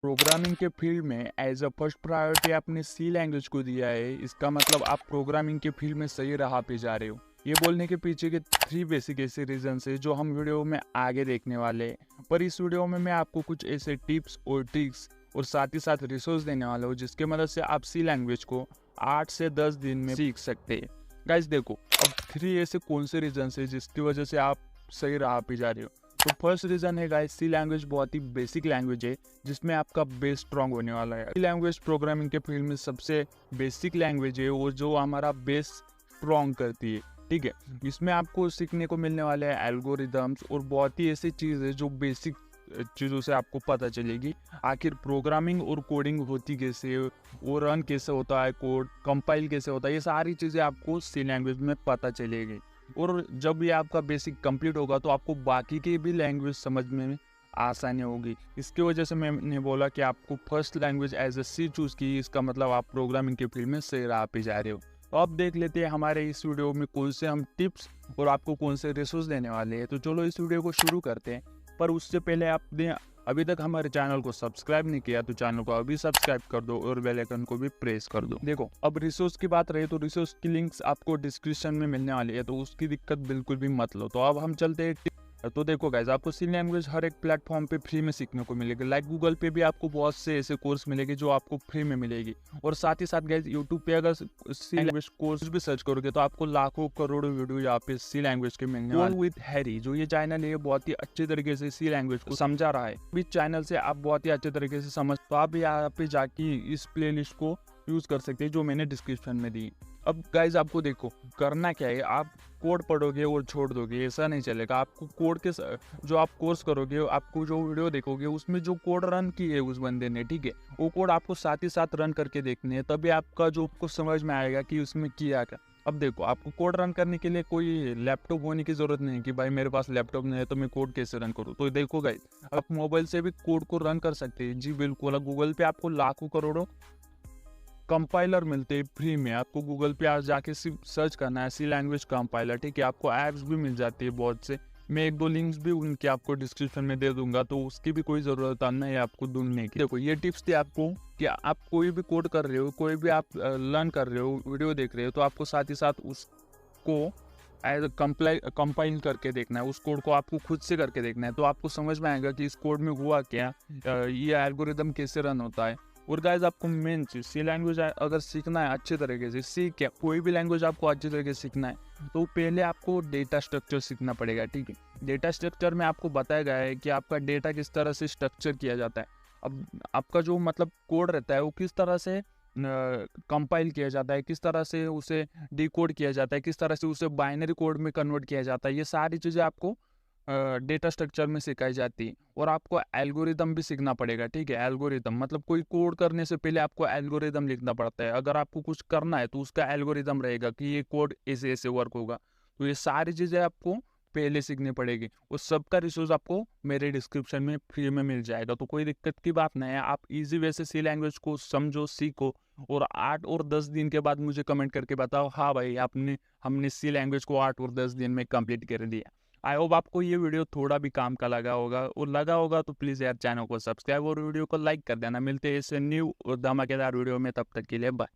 Programming के field में as a first priority आपने सी लैंग्वेज को दिया है। इसका मतलब आप प्रोग्रामिंग के फील्ड में सही राह पे जा रहे हो। ये बोलने के पीछे के 3 बेसिक ऐसे रीजन है जो हम वीडियो में आगे देखने वाले हैं। पर इस वीडियो में मैं आपको कुछ ऐसे टिप्स और ट्रिक्स और साथ ही साथ रिसोर्स देने वाला हूँ जिसके मदद से आप सी लैंग्वेज को 8 से 10 दिन में सीख सकते हैं। गाइस देखो, अब 3 ऐसे कौन से रीजन है जिसकी वजह से आप सही राह पे जा रहे हो। तो फर्स्ट रीजन है गाइस, सी लैंग्वेज बहुत ही बेसिक लैंग्वेज है जिसमें आपका बेस स्ट्रांग होने वाला है। सी लैंग्वेज प्रोग्रामिंग के फील्ड में सबसे बेसिक लैंग्वेज है और जो हमारा बेस स्ट्रांग करती है। ठीक है, इसमें आपको सीखने को मिलने वाले हैं एल्गोरिदम्स और बहुत ही ऐसी चीज़ है जो बेसिक चीज़ों से आपको पता चलेगी आखिर प्रोग्रामिंग और कोडिंग होती कैसे, वो रन कैसे होता है, कोड कंपाइल कैसे होता है, ये सारी चीज़ें आपको सी लैंग्वेज में पता चलेगी। और जब ये आपका बेसिक कंप्लीट होगा तो आपको बाकी की भी लैंग्वेज समझने में आसानी होगी। इसकी वजह से मैंने बोला कि आपको first language as a C choose की, इसका मतलब आप प्रोग्रामिंग के फील्ड में सही राह पे जा रहे हो। तो अब देख लेते हैं हमारे इस वीडियो में कौन से हम टिप्स और आपको कौन से रिसोर्स देने वाले हैं। तो चलो इस वीडियो को शुरू करते हैं। पर उससे पहले आपने अभी तक हमारे चैनल को सब्सक्राइब नहीं किया तो चैनल को अभी सब्सक्राइब कर दो और बेल आइकन को भी प्रेस कर दो। देखो, अब रिसोर्स की बात रही तो रिसोर्स की लिंक्स आपको डिस्क्रिप्शन में मिलने वाली है, तो उसकी दिक्कत बिल्कुल भी मत लो। तो अब हम चलते हैं। तो देखो गाइज, आपको सी लैंग्वेज हर एक प्लेटफॉर्म पे फ्री में सीखने को मिलेगी। लाइक गूगल पे भी आपको बहुत से ऐसे कोर्स मिलेंगे जो आपको फ्री में मिलेगी। और साथ ही साथ गाइज यूट्यूब पे अगर सी लैंग्वेज कोर्स भी सर्च करोगे तो आपको लाखों करोड़ों वीडियो यहाँ पे सी लैंग्वेज के मिलने वाले। विद हैरी जो ये चैनल है बहुत ही अच्छे तरीके से सी लैंग्वेज को समझा रहा है। इस चैनल से आप बहुत ही अच्छे तरीके से समझ, तो आप यहाँ पे जाके इस प्ले लिस्ट को यूज कर सकते हैं जो मैंने डिस्क्रिप्शन में दी। अब गाइज आपको देखो करना क्या है, आप कोड पढ़ोगे और छोड़ दोगे ऐसा नहीं चलेगा। आपको कोड के जो आप कोर्स करोगे, आपको जो वीडियो देखोगे उसमें जो कोड रन की है उस बंदे ने, ठीक है, वो कोड आपको साथ ही साथ रन करके देखने है, तभी आपका जो आपको समझ में आएगा कि उसमें किया क्या। अब देखो, आपको कोड रन करने के लिए कोई लैपटॉप होने की जरूरत नहीं कि भाई मेरे पास लैपटॉप नहीं है तो मैं कोड कैसे रन करूँ। तो देखो गाइज, आप मोबाइल से भी कोड को रन कर सकते हैं। जी बिल्कुल, गूगल पे आपको लाखों करोड़ों कंपाइलर मिलते हैं फ्री में। आपको गूगल पे आज जाके सिर्फ सर्च करना है सी लैंग्वेज कंपाइलर, ठीक है। आपको ऐप्स भी मिल जाती है बहुत से, मैं 1-2 लिंक्स भी उनके आपको डिस्क्रिप्शन में दे दूंगा, तो उसकी भी कोई ज़रूरत नहीं है आपको ढूंढने की। देखो, ये टिप्स थे आपको कि आप कोई भी कोड कर रहे हो, कोई भी आप लर्न कर रहे हो, वीडियो देख रहे हो, तो आपको साथ ही साथ उसको एज कंपाइल करके देखना है। उस कोड को आपको खुद से करके देखना है, तो आपको समझ में आएगा कि इस कोड में हुआ क्या, ये एल्गोरिदम कैसे रन होता है। और गाइज आपको मेन चीज़ सी लैंग्वेज अगर सीखना है अच्छे तरीके से, सीख या कोई भी लैंग्वेज आपको अच्छे तरीके से सीखना है तो पहले आपको डेटा स्ट्रक्चर सीखना पड़ेगा, ठीक है। डेटा स्ट्रक्चर में आपको बताया गया है कि आपका डेटा किस तरह से स्ट्रक्चर किया जाता है। अब आपका जो मतलब कोड रहता है वो किस तरह से कंपाइल किया जाता है, किस तरह से उसे डिकोड किया जाता है, किस तरह से उसे बाइनरी कोड में कन्वर्ट किया जाता है, ये सारी चीज़ें आपको डेटा स्ट्रक्चर में सिखाई जाती है। और आपको एल्गोरिदम भी सीखना पड़ेगा, ठीक है। एल्गोरिदम मतलब कोई कोड करने से पहले आपको एल्गोरिदम लिखना पड़ता है। अगर आपको कुछ करना है तो उसका एल्गोरिदम रहेगा कि ये कोड ऐसे ऐसे वर्क होगा। तो ये सारी चीज़ें आपको पहले सीखनी पड़ेगी और सबका रिसोर्स आपको मेरे डिस्क्रिप्शन में फ्री में मिल जाएगा। तो कोई दिक्कत की बात नहीं है, आप इजी वे से सी लैंग्वेज को समझो, सीखो और 8 और 10 दिन के बाद मुझे कमेंट करके बताओ हाँ भाई हमने सी लैंग्वेज को 8 और 10 दिन में कंप्लीट कर दिया। आई होप आपको ये वीडियो थोड़ा भी काम का लगा होगा, और लगा होगा तो प्लीज़ यार चैनल को सब्सक्राइब और वीडियो को लाइक कर देना। मिलते हैं इससे न्यू और धमाकेदार वीडियो में, तब तक के लिए बाय।